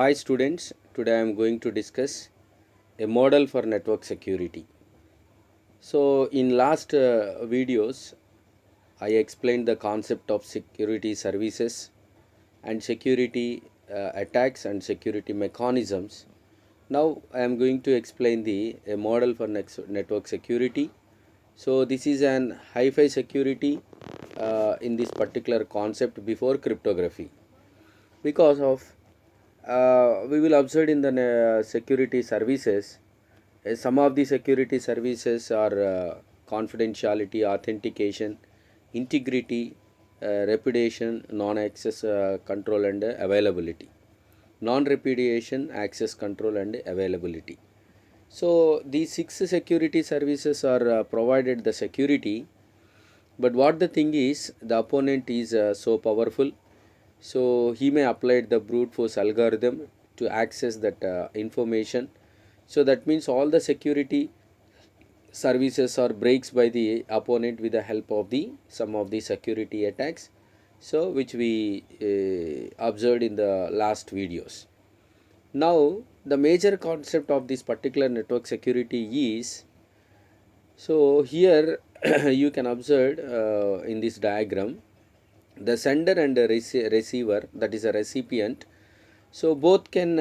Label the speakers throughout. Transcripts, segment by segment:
Speaker 1: Hi students, today I am going to discuss a model for network security. So in last videos I explained the concept of security services and security attacks and security mechanisms. Now I am going to explain a model for network security. So this is an hi-fi security in this particular concept before cryptography, because of we will observe in the security services. Some of the security services are confidentiality, authentication, integrity, repudiation, non-access control and availability, non-repudiation, access control and availability. So these 6 security services are provided the security, but what the thing is, the opponent is so powerful, so he may apply the brute force algorithm to access that information. So that means all the security services are breaks by the opponent with the help of the some of the security attacks, so which we observed in the last videos. Now the major concept of this particular network security is, so here you can observe in this diagram, the sender and the receiver, that is a recipient, so both can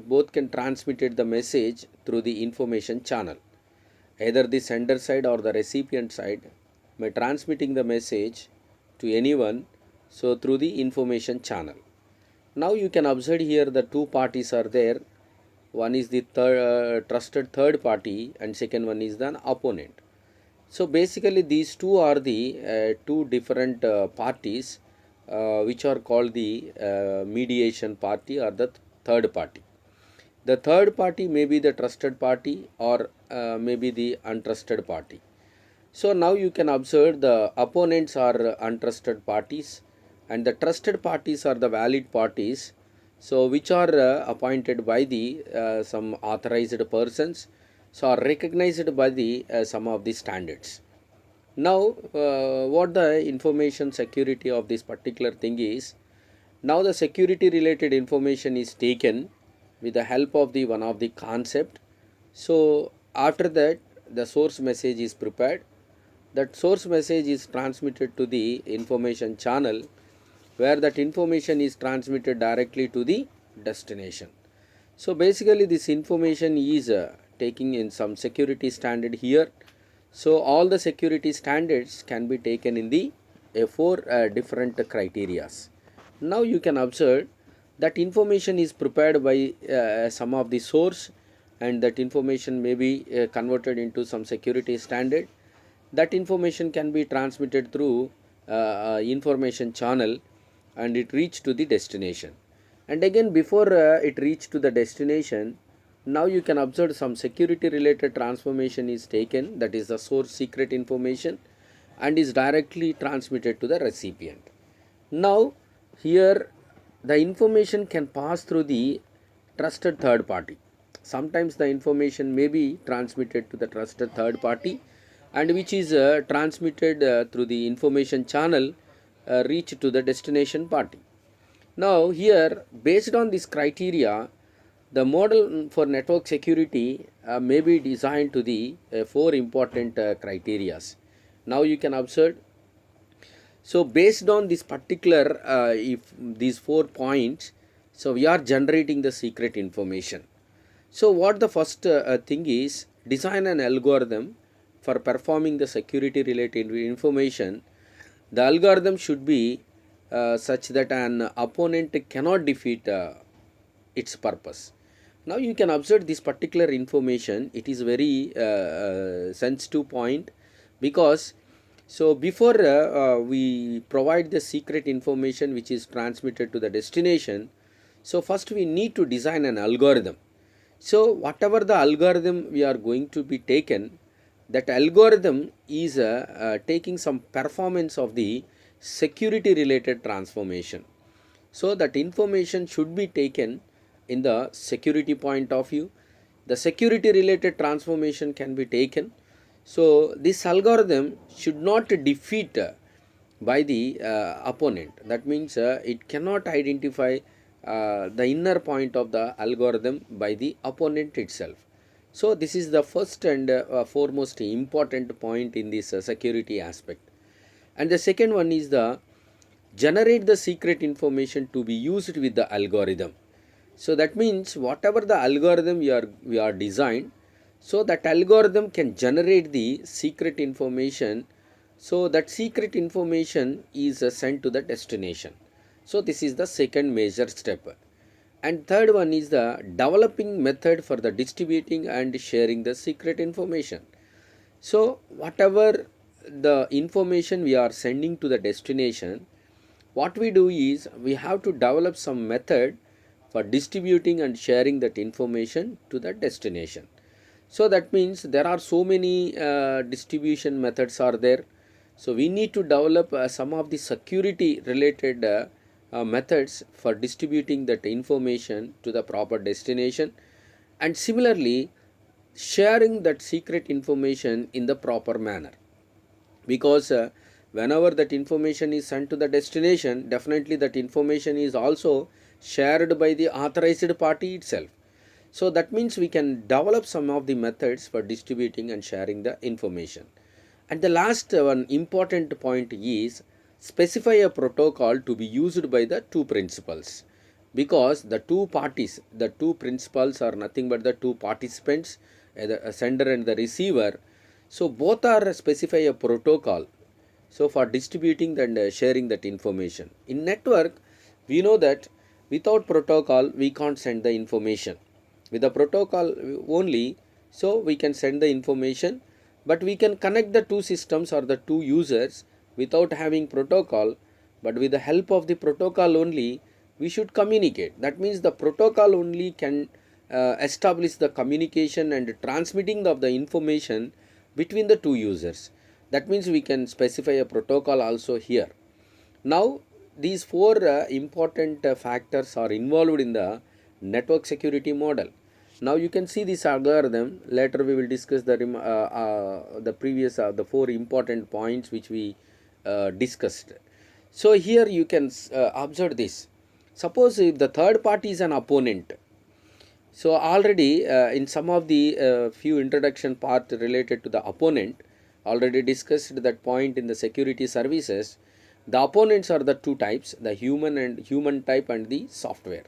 Speaker 1: both can transmit the message through the information channel. Either the sender side or the recipient side may transmitting the message to anyone, so through the information channel. Now you can observe here the two parties are there. One is the trusted third party and second one is the opponent. So basically these two are the two different parties which are called the mediation party or the third party. The third party may be the trusted party or maybe the untrusted party. So now you can observe the opponents are untrusted parties and the trusted parties are the valid parties, so which are appointed by the some authorized persons, so are recognized by the some of the standards. Now what the information security of this particular thing is, now the security related information is taken with the help of the one of the concept. So after that the source message is prepared. That source message is transmitted to the information channel, where that information is transmitted directly to the destination. So basically this information is taking in some security standard here. So all the security standards can be taken in the four different criterias. Now you can observe that information is prepared by some of the source, and that information may be converted into some security standard. That information can be transmitted through information channel and it reach to the destination. And again before it reach to the destination, now you can observe some security related transformation is taken, that is the source secret information, and is directly transmitted to the recipient. Now here the information can pass through the trusted third party. Sometimes the information may be transmitted to the trusted third party, and which is transmitted through the information channel reach to the destination party. Now here, based on this criteria, the model for network security may be designed to the four important criterias. Now you can observe. So based on this particular if these 4 points, so we are generating the secret information. So what the first thing is, design an algorithm for performing the security related information. The algorithm should be such that an opponent cannot defeat its purpose. Now you can observe this particular information, it is very sensitive point, because so before we provide the secret information which is transmitted to the destination, so first we need to design an algorithm. So whatever the algorithm we are going to be taken, that algorithm is taking some performance of the security related transformation. So that information should be taken in the security point of view. The security related transformation can be taken. So this algorithm should not defeat by the opponent. That means it cannot identify the inner point of the algorithm by the opponent itself. So this is the first and foremost important point in this security aspect. And the second one is the generate the secret information to be used with the algorithm. So that means whatever the algorithm we are designed, so that algorithm can generate the secret information. So that secret information is sent to the destination. So this is the second major step. And third one is the developing method for the distributing and sharing the secret information. So whatever the information we are sending to the destination, what we do is we have to develop some method for distributing and sharing that information to the destination. So that means there are so many distribution methods are there. So we need to develop some of the security related methods for distributing that information to the proper destination, and similarly sharing that secret information in the proper manner. Because whenever that information is sent to the destination, definitely that information is also shared by the authorized party itself. So that means we can develop some of the methods for distributing and sharing the information. And the last one important point is specify a protocol to be used by the two principals, because the two parties, the two principals are nothing but the two participants, the sender and the receiver. So both are specify a protocol, so for distributing and sharing that information. In network, we know that without protocol we can't send the information. With the protocol only, so we can send the information, but we can connect the two systems or the two users without having protocol. But with the help of the protocol only, we should communicate. That means the protocol only can establish the communication and transmitting of the information between the two users. That means we can specify a protocol also here. Now these four important factors are involved in the network security model. Now you can see this algorithm. Later we will discuss the previous the four important points which we discussed. So here you can observe this. Suppose if the third party is an opponent. So already in some of the few introduction part related to the opponent, already discussed that point in the security services. The opponents are the two types, the human type and the software.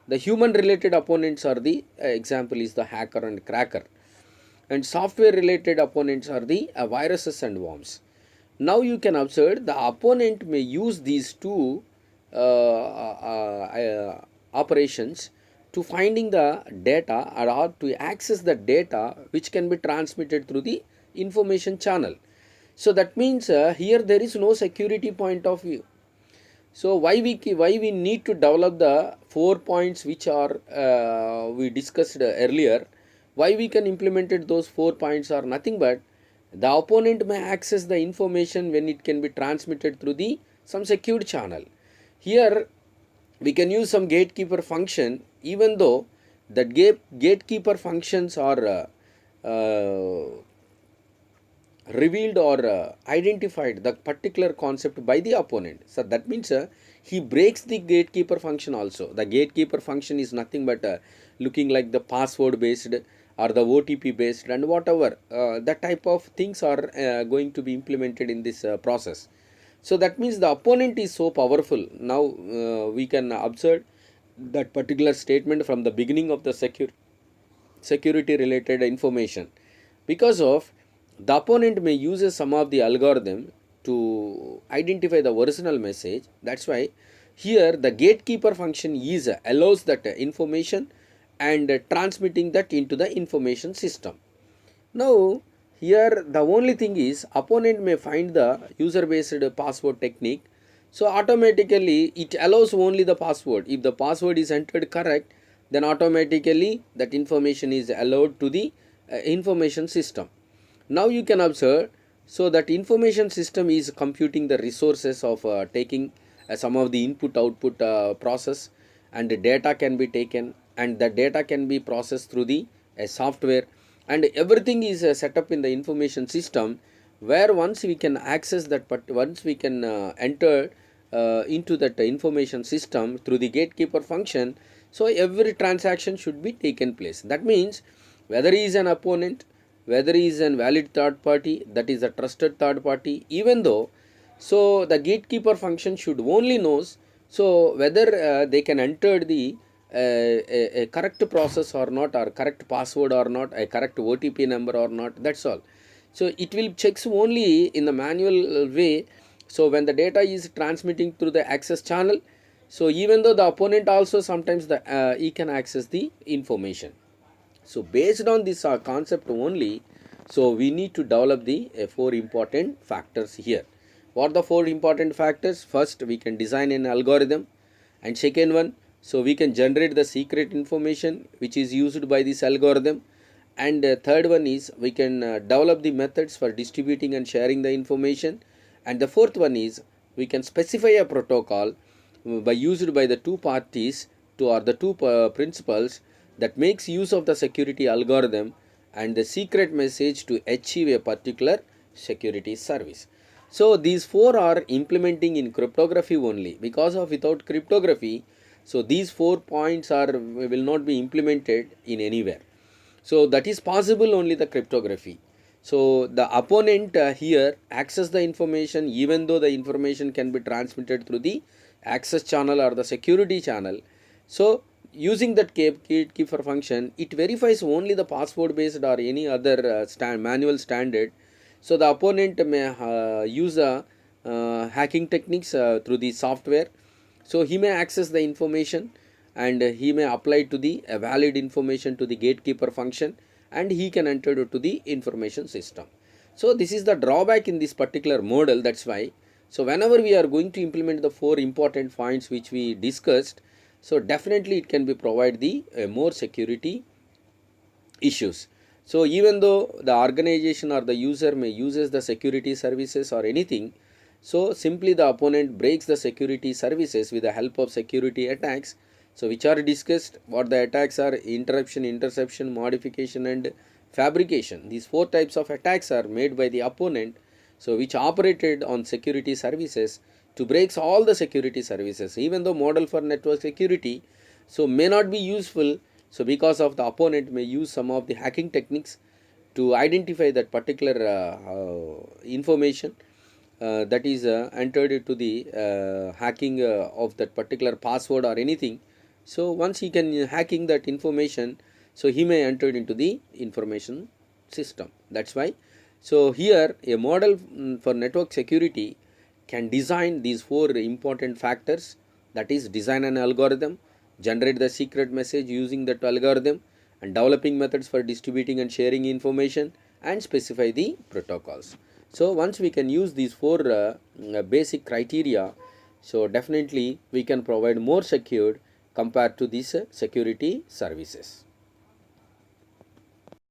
Speaker 1: The human related opponents are the example is the hacker and cracker, and software related opponents are the viruses and worms. Now you can observe the opponent may use these two operations to finding the data or to access the data which can be transmitted through the information channel. So that means here there is no security point of view. So why we need to develop the 4 points which are we discussed earlier. Why we can implement those 4 points are nothing but the opponent may access the information when it can be transmitted through the some secured channel. Here we can use some gatekeeper function, even though that gatekeeper functions are revealed or identified the particular concept by the opponent. So that means he breaks the gatekeeper function also. The gatekeeper function is nothing but looking like the password based or the OTP based and whatever that type of things are going to be implemented in this process. So that means the opponent is so powerful. Now we can observe that particular statement from the beginning of the security related information. Because of the opponent may use some of the algorithm to identify the original message. That's why here the gatekeeper function is allows that information and transmitting that into the information system. Now here the only thing is opponent may find the user based password technique. So automatically it allows only the password. If the password is entered correct, then automatically that information is allowed to the information system. Now you can observe, so that information system is computing the resources of taking some of the input output process, and the data can be taken, and the data can be processed through the software, and everything is set up in the information system, where once we can access that, but once we can enter into that information system through the gatekeeper function. So every transaction should be taken place. That means whether he is an opponent, whether he is a valid third party, that is a trusted third party, even though, so the gatekeeper function should only knows so whether they can enter the a correct process or not, or correct password or not, a correct OTP number or not, that's all. So it will checks only in the manual way. So when the data is transmitting through the access channel, so even though the opponent also sometimes he can access the information. So based on this concept only, so we need to develop the four important factors here. What are the four important factors? First, we can design an algorithm, and second one, so we can generate the secret information which is used by this algorithm, and third one is we can develop the methods for distributing and sharing the information, and the fourth one is we can specify a protocol by used by the two parties to or the two principals that makes use of the security algorithm and the secret message to achieve a particular security service. So these four are implementing in cryptography only, because of without cryptography, so these 4 points are will not be implemented in anywhere. So that is possible only the cryptography. So the opponent here access the information, even though the information can be transmitted through the access channel or the security channel. So using that gatekeeper function, it verifies only the password based or any other manual standard. So the opponent may use hacking techniques through the software. So he may access the information, and he may apply to the valid information to the gatekeeper function, and he can enter to the information system. So this is the drawback in this particular model. That's why, so whenever we are going to implement the four important points which we discussed, so definitely it can be provide the more security issues. So even though the organization or the user may uses the security services or anything, so simply the opponent breaks the security services with the help of security attacks. So which are discussed, what the attacks are: interruption, interception, modification, and fabrication. These four types of attacks are made by the opponent, so which operated on security services to breaks all the security services. Even though model for network security so may not be useful, so because of the opponent may use some of the hacking techniques to identify that particular information that is entered into the hacking of that particular password or anything. So once he can hacking that information, so he may enter into the information system. That's why, so here a model for network security can design these four important factors, that is design an algorithm, generate the secret message using that algorithm, and developing methods for distributing and sharing information, and specify the protocols. So once we can use these four basic criteria, so definitely we can provide more secured compared to these security services.